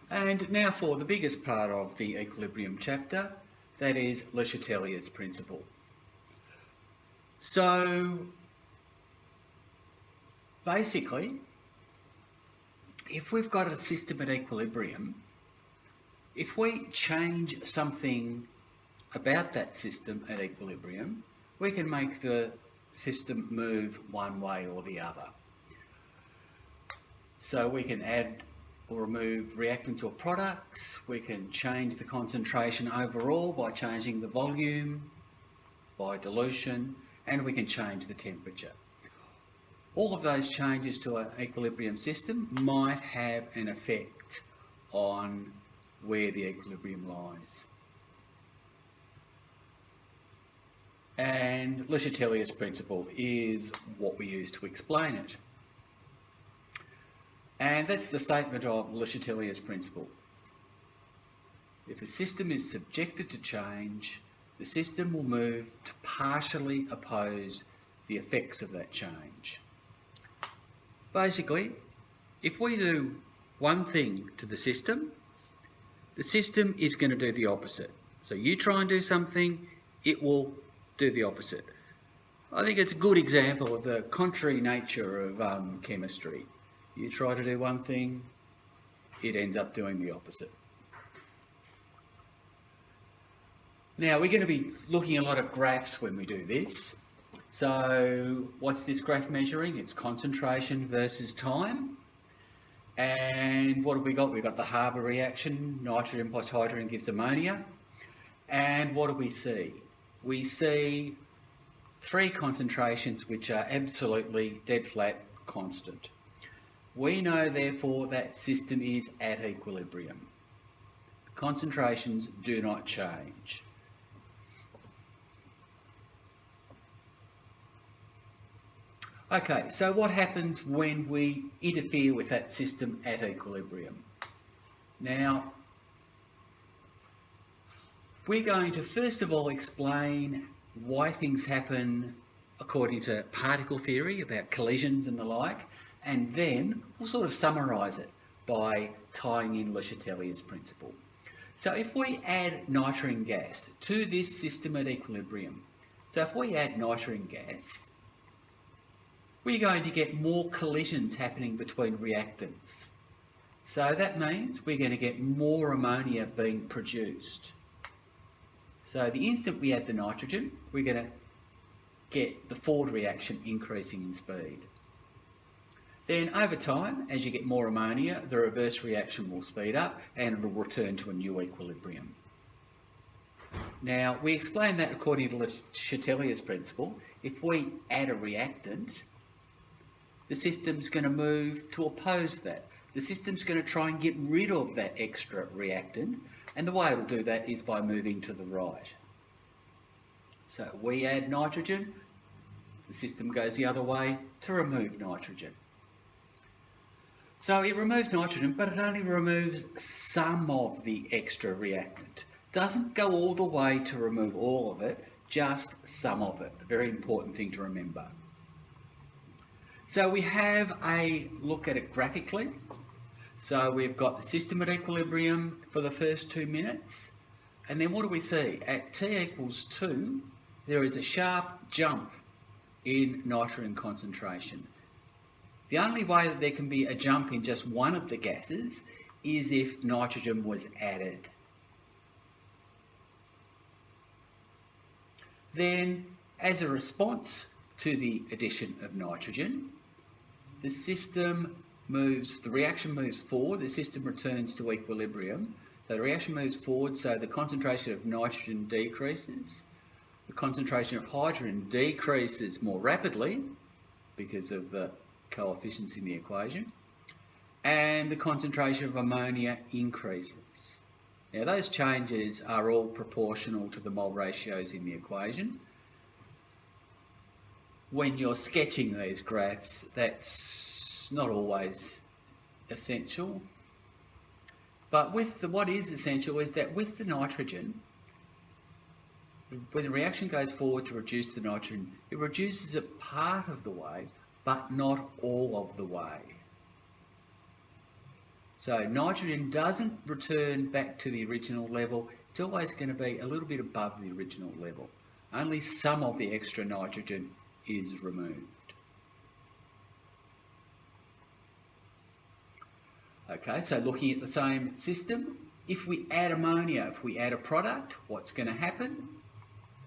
And now for the biggest part of the equilibrium chapter, that is Le Chatelier's principle. So basically, if we've got a system at equilibrium, if we change something about that system at equilibrium, we can make the system move one way or the other. So we can add or remove reactants or products, we can change the concentration overall by changing the volume, by dilution, and we can change the temperature. All of those changes to an equilibrium system might have an effect on where the equilibrium lies. And Le Chatelier's principle is what we use to explain it. And that's the statement of Le Chatelier's principle. If a system is subjected to change, the system will move to partially oppose the effects of that change. Basically, if we do one thing to the system is going to do the opposite. So you try and do something, it will do the opposite. I think it's a good example of the contrary nature of chemistry. You try to do one thing, it ends up doing the opposite. Now, we're going to be looking at a lot of graphs when we do this. So, what's this graph measuring? It's concentration versus time. And what have we got? We've got the Haber reaction, nitrogen plus hydrogen gives ammonia. And what do we see? We see three concentrations which are absolutely dead flat constant. We know, therefore, that system is at equilibrium. Concentrations do not change. Okay, so what happens when we interfere with that system at equilibrium? Now, we're going to first of all explain why things happen according to particle theory about collisions and the like, and then we'll sort of summarise it by tying in Le Chatelier's principle. So if we add nitrogen gas to this system at equilibrium, so if we add nitrogen gas, we're going to get more collisions happening between reactants. So that means we're going to get more ammonia being produced. So the instant we add the nitrogen, we're going to get the forward reaction increasing in speed. Then over time, as you get more ammonia, the reverse reaction will speed up and it will return to a new equilibrium. Now, we explain that according to Le Chatelier's principle. If we add a reactant, the system's going to move to oppose that. The system's going to try and get rid of that extra reactant, and the way it'll do that is by moving to the right. So we add nitrogen, the system goes the other way to remove nitrogen. So it removes nitrogen, but it only removes some of the extra reactant. Doesn't go all the way to remove all of it, just some of it. A very important thing to remember. So we have a look at it graphically. So we've got the system at equilibrium for the first 2 minutes. And then what do we see? At T equals 2, there is a sharp jump in nitrogen concentration. The only way that there can be a jump in just one of the gases is if nitrogen was added. Then, as a response to the addition of nitrogen, the reaction moves forward, the system returns to equilibrium. So the reaction moves forward, so the concentration of nitrogen decreases. The concentration of hydrogen decreases more rapidly because of the coefficients in the equation, and the concentration of ammonia increases. Now those changes are all proportional to the mole ratios in the equation. When you're sketching these graphs, that's not always essential, but what is essential is that with the nitrogen, when the reaction goes forward to reduce the nitrogen, it reduces it part of the way, but not all of the way. So nitrogen doesn't return back to the original level. It's always going to be a little bit above the original level. Only some of the extra nitrogen is removed. Okay, so looking at the same system, if we add ammonia, if we add a product, what's going to happen?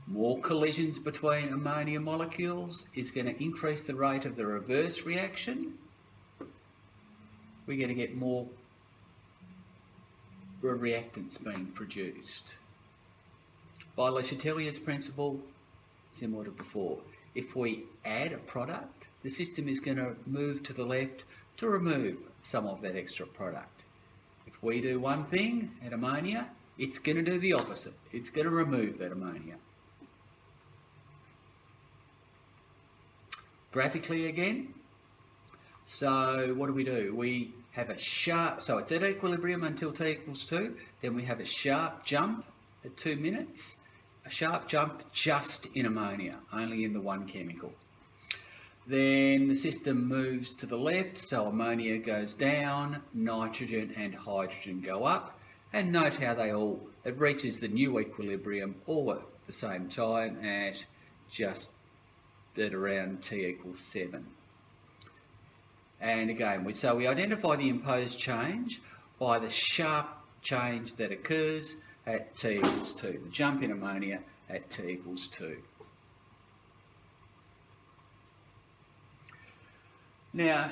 More collisions between ammonia molecules is going to increase the rate of the reverse reaction. We're going to get more reactants being produced. By Le Chatelier's principle, similar to before, if we add a product, the system is going to move to the left to remove some of that extra product. If we do one thing at ammonia, it's going to do the opposite. It's going to remove that ammonia. Graphically again, so what do? We have a sharp, so it's at equilibrium until t equals 2, then we have a sharp jump at 2 minutes, a sharp jump just in ammonia, only in the one chemical. Then the system moves to the left, so ammonia goes down, nitrogen and hydrogen go up, and note how it reaches the new equilibrium all at the same time at just at around t equals 7. And again, we identify the imposed change by the sharp change that occurs at t equals 2, the jump in ammonia at t equals 2. Now,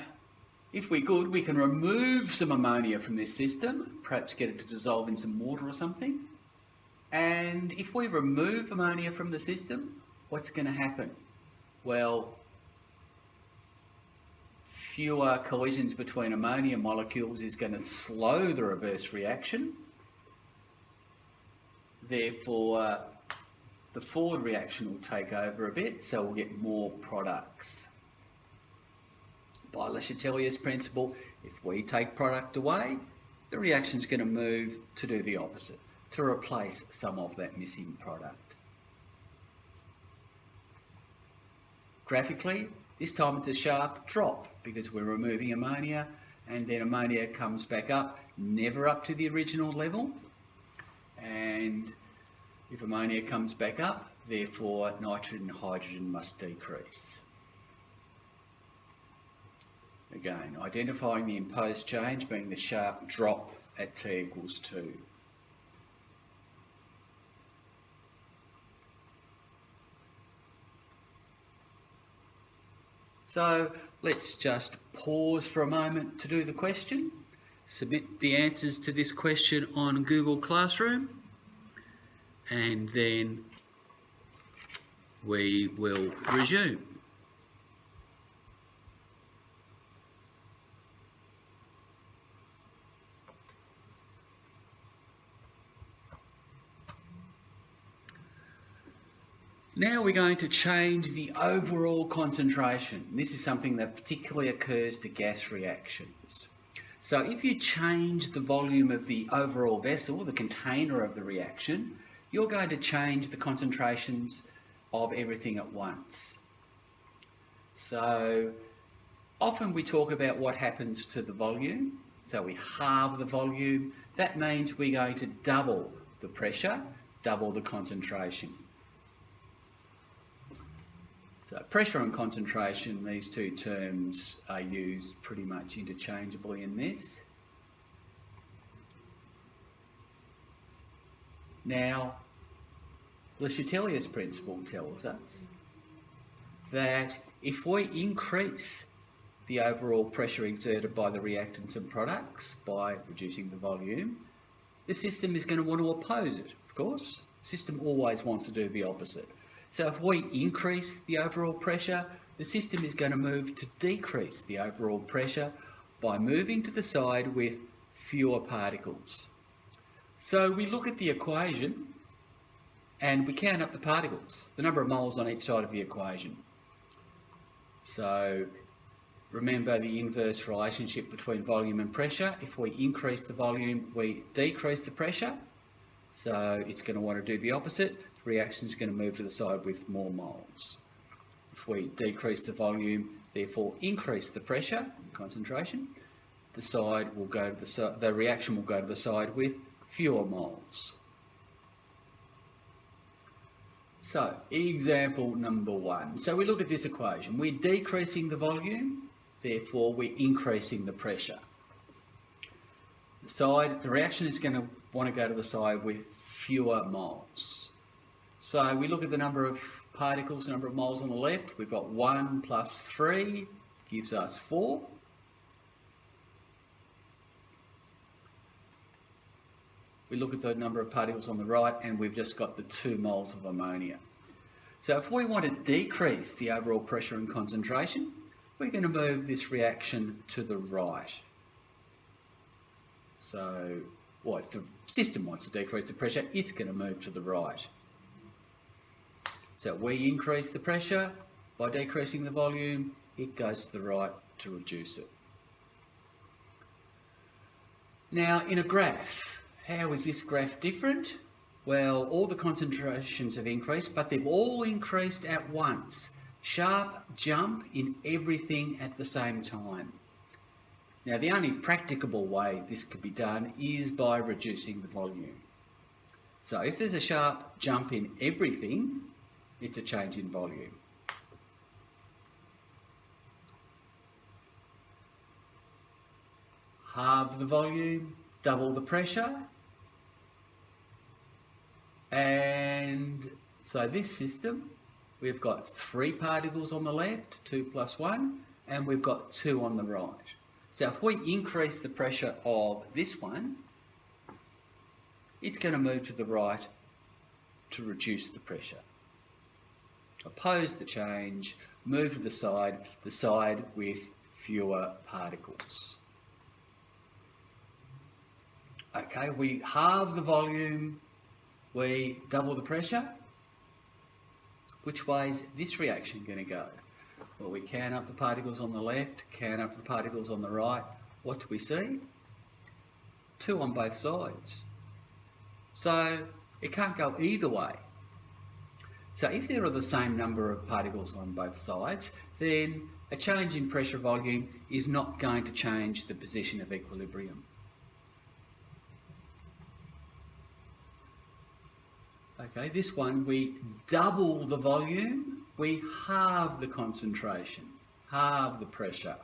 if we could, we can remove some ammonia from this system, perhaps get it to dissolve in some water or something. And if we remove ammonia from the system, what's going to happen? Well, fewer collisions between ammonia molecules is going to slow the reverse reaction. Therefore, the forward reaction will take over a bit, so we'll get more products. By Le Chatelier's principle, if we take product away, the reaction is going to move to do the opposite, to replace some of that missing product. Graphically, this time it's a sharp drop because we're removing ammonia, and then ammonia comes back up, never up to the original level. And if ammonia comes back up, therefore nitrogen and hydrogen must decrease. Again, identifying the imposed change being the sharp drop at t equals 2. So let's just pause for a moment to do the question. Submit the answers to this question on Google Classroom, and then we will resume. Now we're going to change the overall concentration. This is something that particularly occurs to gas reactions. So if you change the volume of the overall vessel, the container of the reaction, you're going to change the concentrations of everything at once. So often we talk about what happens to the volume. So we halve the volume. That means we're going to double the pressure, double the concentration. So pressure and concentration, these two terms are used pretty much interchangeably in this. Now, Le Chatelier's principle tells us that if we increase the overall pressure exerted by the reactants and products by reducing the volume, the system is going to want to oppose it, of course. The system always wants to do the opposite. So if we increase the overall pressure, the system is going to move to decrease the overall pressure by moving to the side with fewer particles. So we look at the equation and we count up the particles, the number of moles on each side of the equation. So remember the inverse relationship between volume and pressure. If we increase the volume, we decrease the pressure. So it's going to want to do the opposite. The reaction is going to move to the side with more moles. If we decrease the volume, therefore increase the pressure, concentration, the reaction will go to the side with fewer moles. So, example number 1. So we look at this equation. We're decreasing the volume, therefore we're increasing the pressure. The reaction is going to want to go to the side with fewer moles. So we look at the number of particles, number of moles on the left. We've got 1 plus 3 gives us 4. We look at the number of particles on the right and we've just got the 2 moles of ammonia. So if we want to decrease the overall pressure and concentration, we're going to move this reaction to the right. So if the system wants to decrease the pressure, it's going to move to the right. So we increase the pressure by decreasing the volume, it goes to the right to reduce it. Now in a graph, how is this graph different? Well, all the concentrations have increased, but they've all increased at once. Sharp jump in everything at the same time. Now, the only practicable way this could be done is by reducing the volume. So if there's a sharp jump in everything, it's a change in volume. Halve the volume, double the pressure. And so this system, we've got 3 particles on the left, 2 plus 1, and we've got 2 on the right. So if we increase the pressure of this one, it's going to move to the right to reduce the pressure. Oppose the change, move to the side with fewer particles. Okay, we halve the volume, we double the pressure. Which way is this reaction going to go? Well, we count up the particles on the left, count up the particles on the right. What do we see? 2 on both sides. So it can't go either way. So if there are the same number of particles on both sides, then a change in pressure volume is not going to change the position of equilibrium. Okay, this one, we double the volume, we halve the concentration, halve the pressure.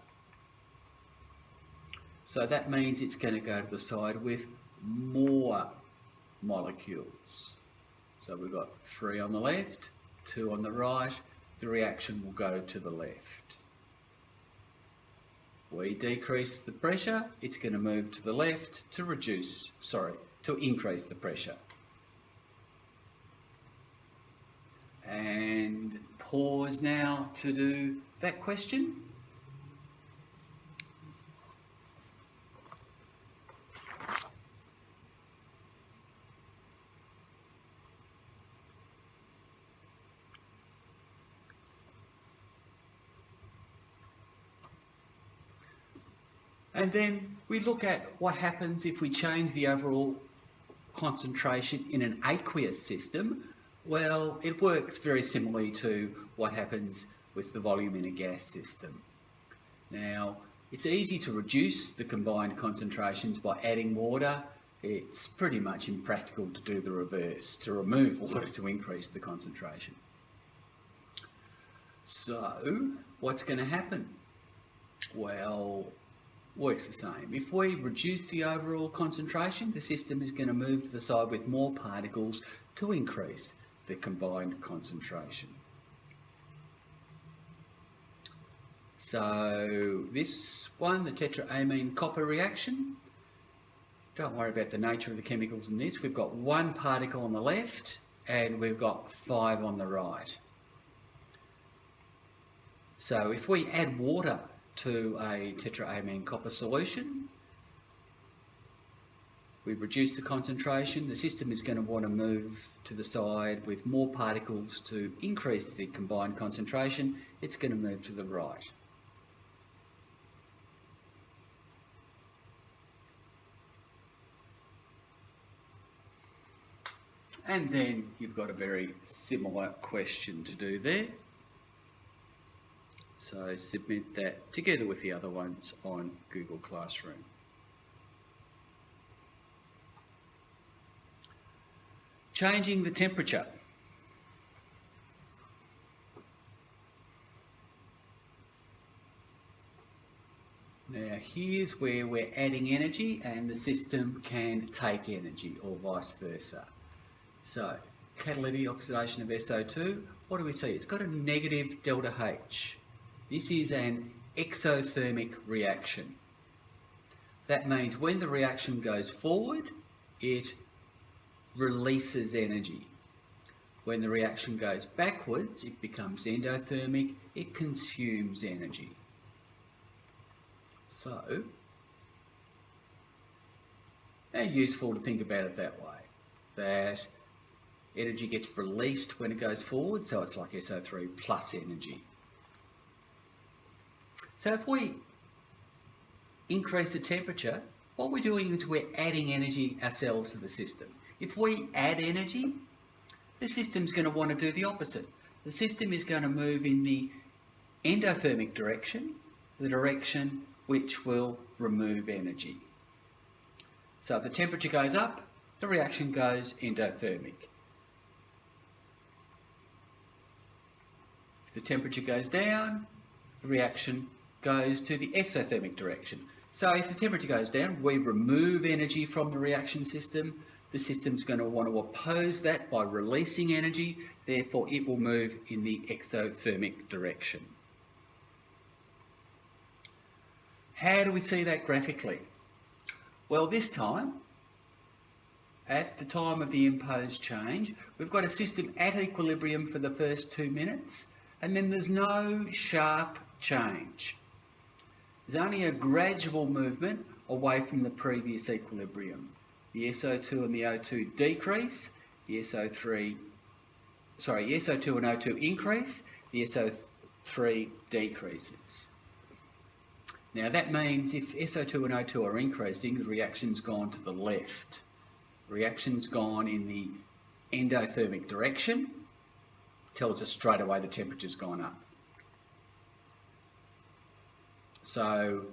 So that means it's going to go to the side with more molecules. So we've got 3 on the left, 2 on the right, the reaction will go to the left. We decrease the pressure, it's going to move to the left to increase the pressure. And pause now to do that question. And then we look at what happens if we change the overall concentration in an aqueous system. Well, it works very similarly to what happens with the volume in a gas system. Now, it's easy to reduce the combined concentrations by adding water. It's pretty much impractical to do the reverse, to remove water to increase the concentration. So, what's going to happen? Well, works the same. If we reduce the overall concentration, the system is going to move to the side with more particles to increase the combined concentration. So this one, the tetraamine copper reaction, don't worry about the nature of the chemicals in this. We've got 1 particle on the left and we've got 5 on the right. So if we add water to a tetraamine copper solution, we reduce the concentration, the system is going to want to move to the side with more particles to increase the combined concentration, it's going to move to the right. And then you've got a very similar question to do there. So So submit that together with the other ones on Google Classroom. Changing the temperature. Now here's where we're adding energy and the system can take energy or vice versa. So catalytic oxidation of SO2, what do we see? It's got a negative delta H. This is an exothermic reaction. That means when the reaction goes forward, it releases energy. When the reaction goes backwards, it becomes endothermic, it consumes energy. So, they're useful to think about it that way, that energy gets released when it goes forward, so it's like SO3 plus energy. So if we increase the temperature, what we're doing is we're adding energy ourselves to the system. If we add energy, the system's going to want to do the opposite. The system is going to move in the endothermic direction, the direction which will remove energy. So if the temperature goes up, the reaction goes endothermic. If the temperature goes down, the reaction goes to the exothermic direction. So if the temperature goes down, we remove energy from the reaction system. The system's going to want to oppose that by releasing energy, therefore it will move in the exothermic direction. How do we see that graphically? Well, this time, at the time of the imposed change, we've got a system at equilibrium for the first 2 minutes, and then there's no sharp change. There's only a gradual movement away from the previous equilibrium. The SO2 and the O2 decrease, the SO2 and O2 increase, the SO3 decreases. Now that means if SO2 and O2 are increasing, the reaction's gone to the left. The reaction's gone in the endothermic direction, tells us straight away the temperature's gone up. So,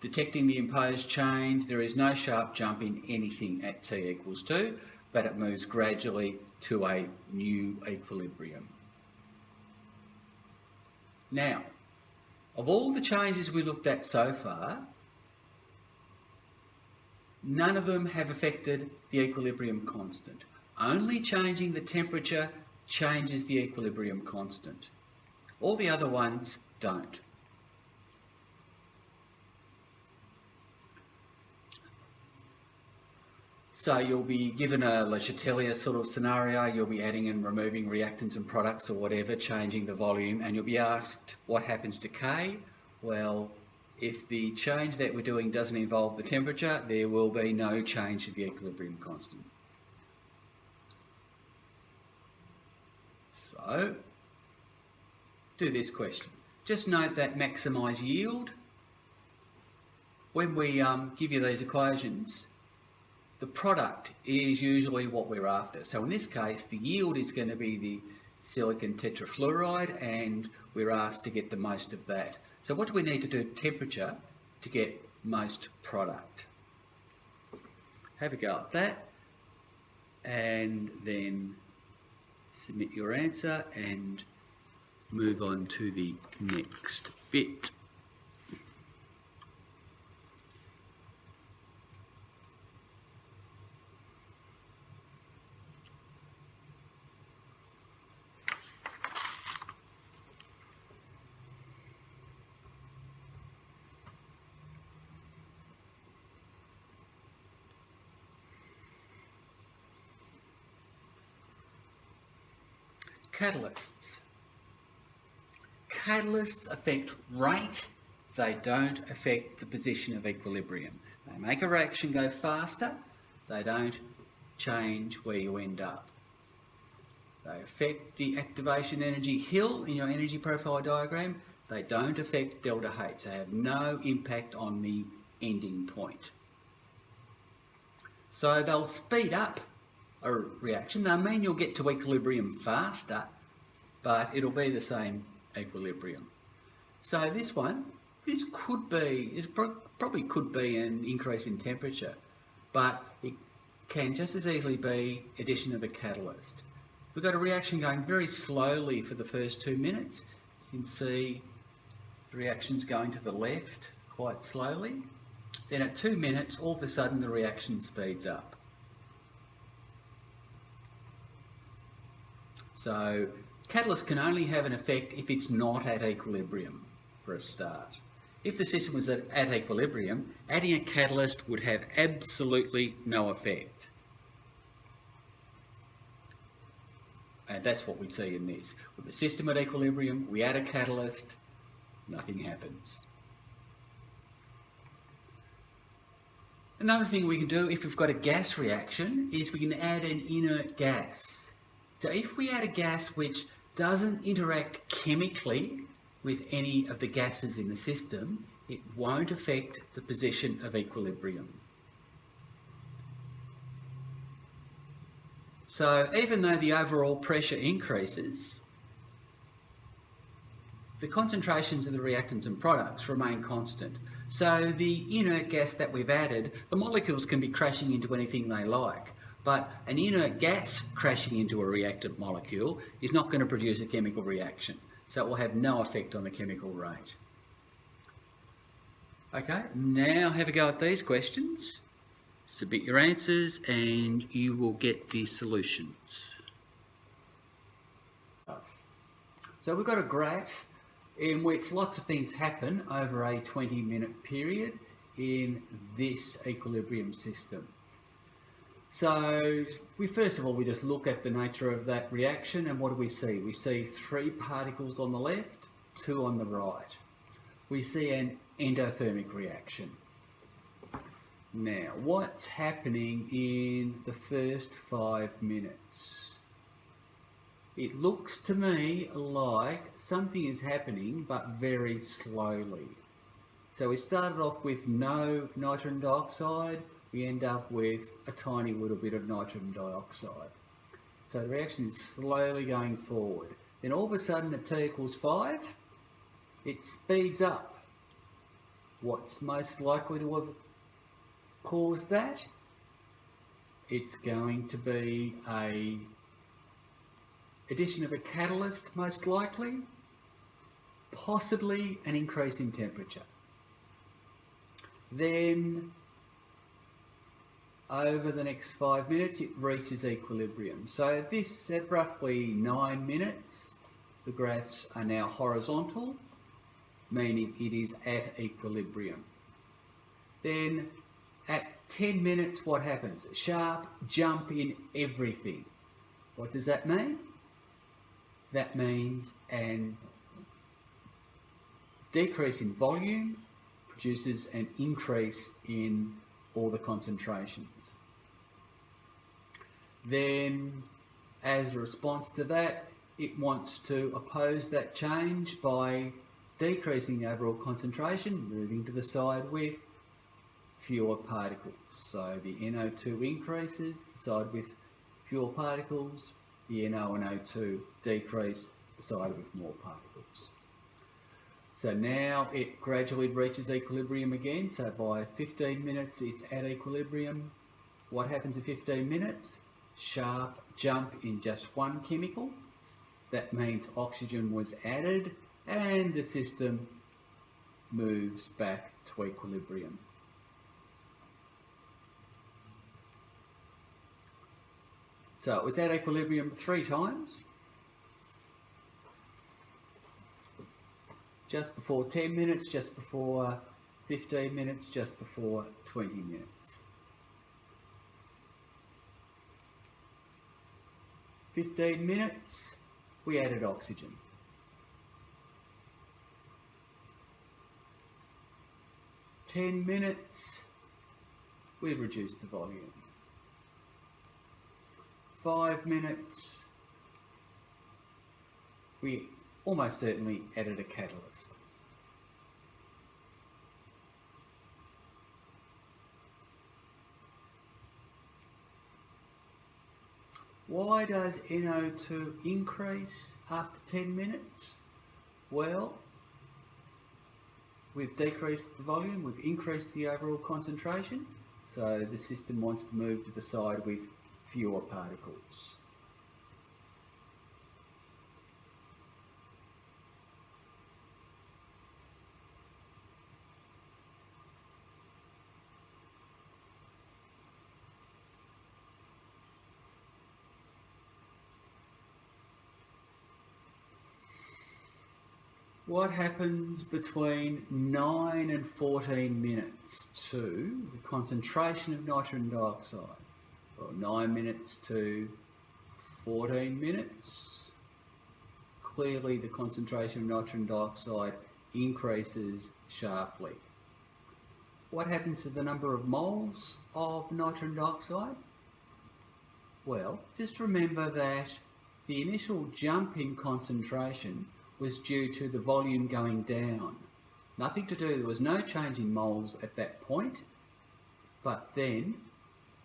detecting the imposed change, there is no sharp jump in anything at T equals 2, but it moves gradually to a new equilibrium. Now, of all the changes we looked at so far, none of them have affected the equilibrium constant. Only changing the temperature changes the equilibrium constant. All the other ones don't. So you'll be given a Chatelier sort of scenario, you'll be adding and removing reactants and products or whatever, changing the volume, and you'll be asked what happens to K. Well, if the change that we're doing doesn't involve the temperature, there will be no change to the equilibrium constant. So, do this question. Just note that maximise yield. When we give you these equations, the product is usually what we're after. So in this case, the yield is going to be the silicon tetrafluoride, and we're asked to get the most of that. So what do we need to do temperature to get most product? Have a go at that, and then submit your answer and move on to the next bit. Catalysts. Catalysts affect rate, they don't affect the position of equilibrium. They make a reaction go faster, they don't change where you end up. They affect the activation energy hill in your energy profile diagram, they don't affect delta H, they have no impact on the ending point. So they'll speed up a reaction. They mean you'll get to equilibrium faster, but it'll be the same equilibrium. So this could be, probably could be an increase in temperature, but it can just as easily be addition of a catalyst. We've got a reaction going very slowly for the first 2 minutes. You can see the reaction's going to the left quite slowly. Then at 2 minutes, all of a sudden the reaction speeds up. So catalyst can only have an effect if it's not at equilibrium for a start. If the system was at equilibrium, adding a catalyst would have absolutely no effect. And that's what we'd see in this. With the system at equilibrium, we add a catalyst, nothing happens. Another thing we can do if we've got a gas reaction is we can add an inert gas. So if we add a gas which doesn't interact chemically with any of the gases in the system, it won't affect the position of equilibrium. So even though the overall pressure increases, the concentrations of the reactants and products remain constant. So the inert gas that we've added, the molecules can be crashing into anything they like, but an inert gas crashing into a reactant molecule is not going to produce a chemical reaction. So it will have no effect on the chemical rate. Okay, now have a go at these questions. Submit your answers and you will get the solutions. So we've got a graph in which lots of things happen over a 20-minute period in this equilibrium system. So first of all, we just look at the nature of that reaction, and what do we see? We see 3 particles on the left, 2 on the right. We see an endothermic reaction. Now, what's happening in the first 5 minutes? It looks to me like something is happening, but very slowly. So we started off with no nitrogen dioxide. We end up with a tiny little bit of nitrogen dioxide. So the reaction is slowly going forward. Then all of a sudden at T equals 5, it speeds up. What's most likely to have caused that? It's going to be a addition of a catalyst, most likely, possibly an increase in temperature. Then over the next 5 minutes it reaches equilibrium. So this at roughly 9 minutes, the graphs are now horizontal, meaning it is at equilibrium. Then at 10 minutes what happens? A sharp jump in everything. What does that mean? That means an decrease in volume produces an increase in all the concentrations. Then, as a response to that, it wants to oppose that change by decreasing the overall concentration, moving to the side with fewer particles. So the NO2 increases, the side with fewer particles, the NO and O2 decrease, the side with more particles. So now it gradually reaches equilibrium again. So by 15 minutes it's at equilibrium. What happens in 15 minutes? Sharp jump in just one chemical. That means oxygen was added and the system moves back to equilibrium. So it was at equilibrium 3 times. Just before 10 minutes, just before 15 minutes, just before 20 minutes. 15 minutes, we added oxygen. 10 minutes, we reduced the volume. 5 minutes, we almost certainly added a catalyst. Why does NO2 increase after 10 minutes? Well, we've decreased the volume, we've increased the overall concentration, so the system wants to move to the side with fewer particles. What happens between 9 and 14 minutes to the concentration of nitrogen dioxide? Well, 9 minutes to 14 minutes. Clearly the concentration of nitrogen dioxide increases sharply. What happens to the number of moles of nitrogen dioxide? Well, just remember that the initial jump in concentration was due to the volume going down. Nothing to do, there was no change in moles at that point, but then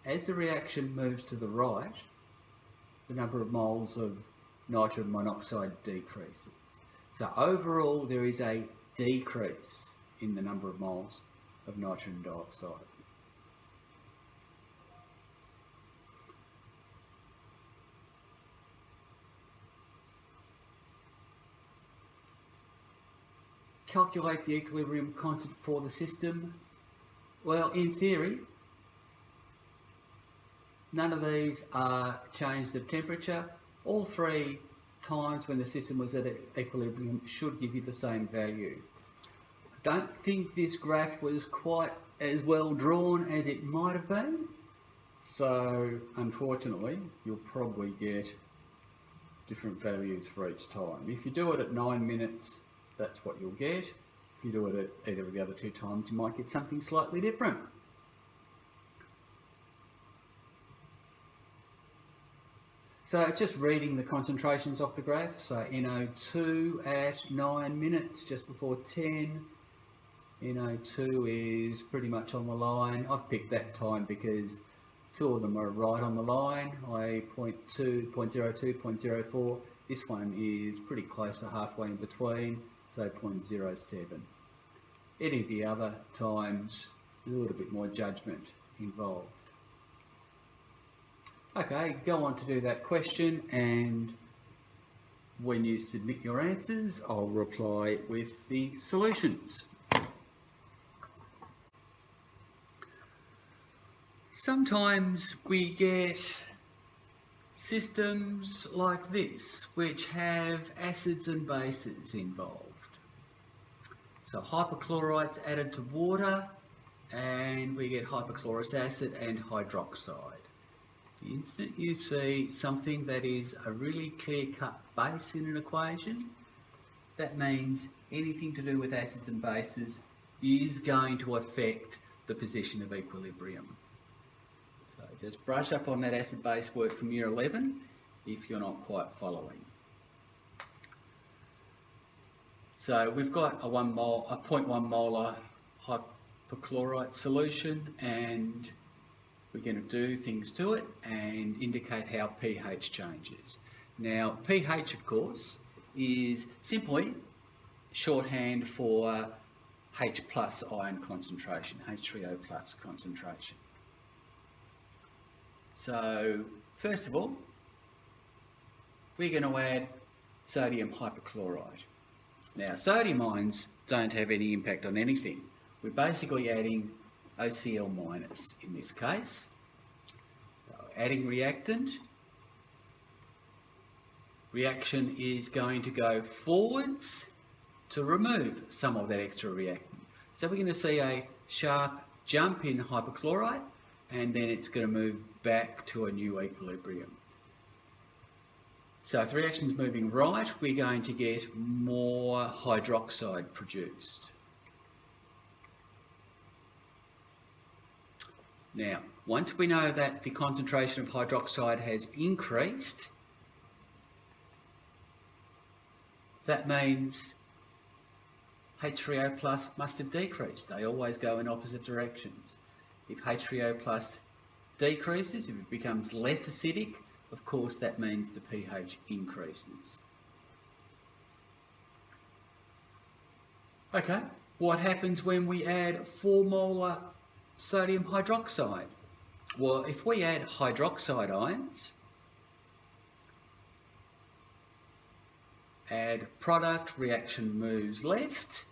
as the reaction moves to the right, the number of moles of nitrogen monoxide decreases. So overall there is a decrease in the number of moles of nitrogen dioxide. Calculate the equilibrium constant for the system. Well, in theory, none of these are changed of temperature. All three times when the system was at equilibrium should give you the same value. I don't think this graph was quite as well drawn as it might have been, so unfortunately you'll probably get different values for each time. If you do it at 9 minutes, that's what you'll get. If you do it at either of the other two times, you might get something slightly different. So just reading the concentrations off the graph. So NO2 at 9 minutes, just before 10. NO2 is pretty much on the line. I've picked that time because two of them are right on the line, i.e. 0.2, 0.02, 0.04. This one is pretty close to halfway in between, so 0.07. Any of the other times, there's a little bit more judgment involved. Okay, go on to do that question, and when you submit your answers, I'll reply with the solutions. Sometimes we get systems like this, which have acids and bases involved. So hypochlorites added to water, and we get hypochlorous acid and hydroxide. The instant you see something that is a really clear-cut base in an equation, that means anything to do with acids and bases is going to affect the position of equilibrium. So just brush up on that acid-base work from year 11 if you're not quite following. So we've got a 0.1 molar hypochlorite solution, and we're going to do things to it and indicate how pH changes. Now pH, of course, is simply shorthand for H plus ion concentration, H3O plus concentration. So first of all, we're going to add sodium hypochlorite. Now sodium ions don't have any impact on anything. We're basically adding OCl minus in this case. So adding reactant. Reaction is going to go forwards to remove some of that extra reactant. So we're going to see a sharp jump in hypochlorite, and then it's going to move back to a new equilibrium. So if the reaction's moving right, we're going to get more hydroxide produced. Now, once we know that the concentration of hydroxide has increased, that means H3O plus must have decreased. They always go in opposite directions. If H3O plus decreases, if it becomes less acidic, of course that means the pH increases. Okay, What happens when we add 4 molar sodium hydroxide? Well, if we add hydroxide ions, add product, reaction moves left.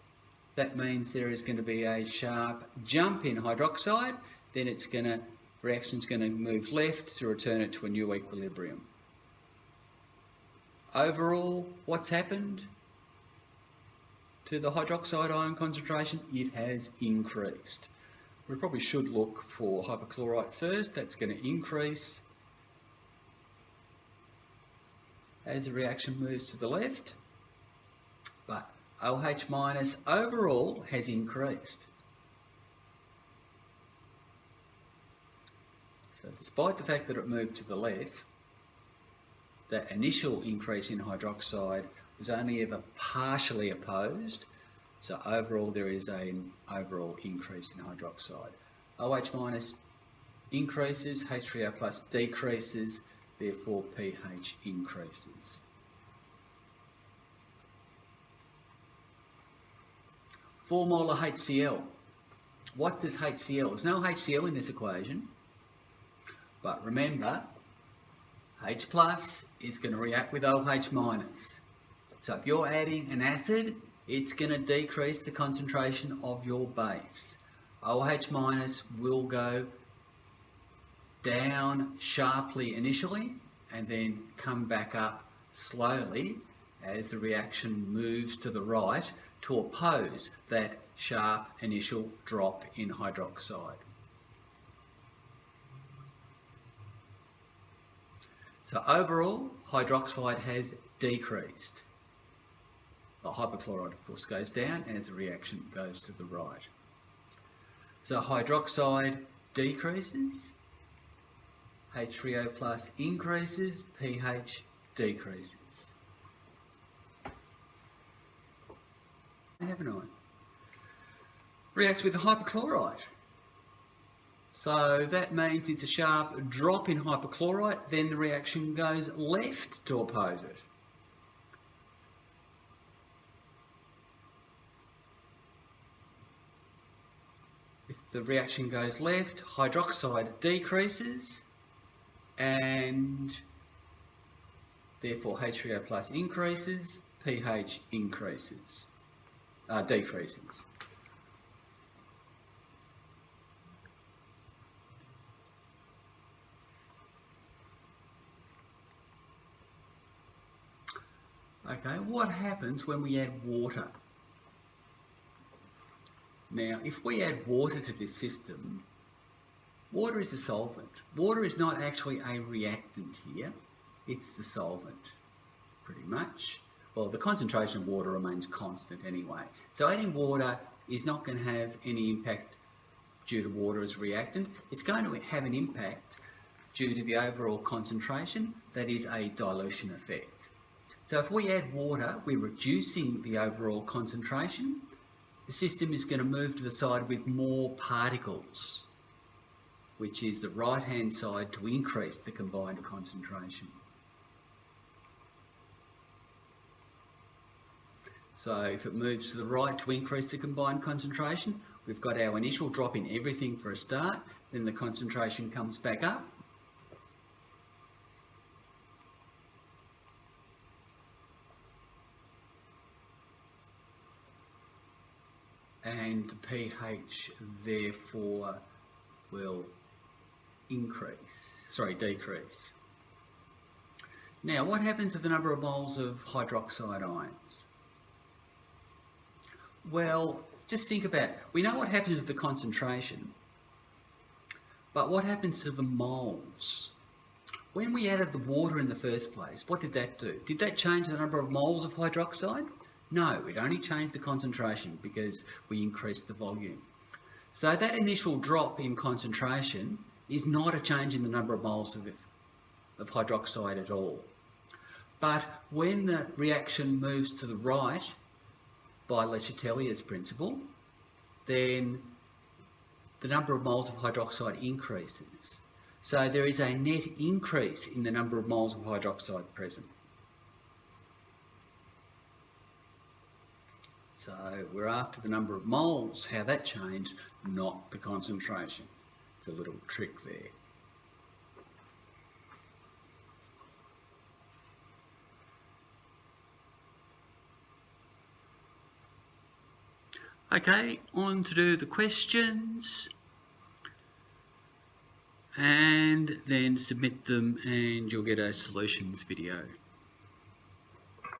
That means there is going to be a sharp jump in hydroxide, then reaction's going to move left to return it to a new equilibrium. Overall, what's happened to the hydroxide ion concentration? It has increased. We probably should look for hypochlorite first. That's going to increase as the reaction moves to the left, but OH minus overall has increased. So despite the fact that it moved to the left, that initial increase in hydroxide was only ever partially opposed. So overall there is an overall increase in hydroxide. OH minus increases, H3O plus decreases, therefore pH increases. Four molar HCl. What does HCl? There's no HCl in this equation, but remember, H plus is going to react with OH minus. So if you're adding an acid, it's going to decrease the concentration of your base. OH minus will go down sharply initially and then come back up slowly as the reaction moves to the right to oppose that sharp initial drop in hydroxide. So overall, hydroxide has decreased. The hypochlorite, of course, goes down as the reaction goes to the right. So hydroxide decreases, H3O plus increases, pH decreases. Haven't I? Reacts with the hypochlorite. So that means it's a sharp drop in hypochlorite, then the reaction goes left to oppose it. If the reaction goes left, hydroxide decreases and therefore H3O plus increases, pH decreases. Okay, what happens when we add water? Now, if we add water to this system, water is a solvent. Water is not actually a reactant here, it's the solvent, pretty much. Well, the concentration of water remains constant anyway. So adding water is not going to have any impact due to water as a reactant. It's going to have an impact due to the overall concentration, that is a dilution effect. So if we add water, we're reducing the overall concentration. The system is going to move to the side with more particles, which is the right-hand side, to increase the combined concentration. So if it moves to the right to increase the combined concentration, we've got our initial drop in everything for a start, then the concentration comes back up. And pH therefore will decrease. Now, what happens with the number of moles of hydroxide ions? Well, just think about it. We know what happens with the concentration, but what happens to the moles? When we added the water in the first place, what did that do? Did that change the number of moles of hydroxide? No, it only changed the concentration because we increased the volume. So that initial drop in concentration is not a change in the number of moles of hydroxide at all. But when the reaction moves to the right by Le Chatelier's principle, then the number of moles of hydroxide increases. So there is a net increase in the number of moles of hydroxide present. So So we're after the number of moles, how that changed, not the concentration. It's a little trick there. Okay, on to do the questions and then submit them and you'll get a solutions video.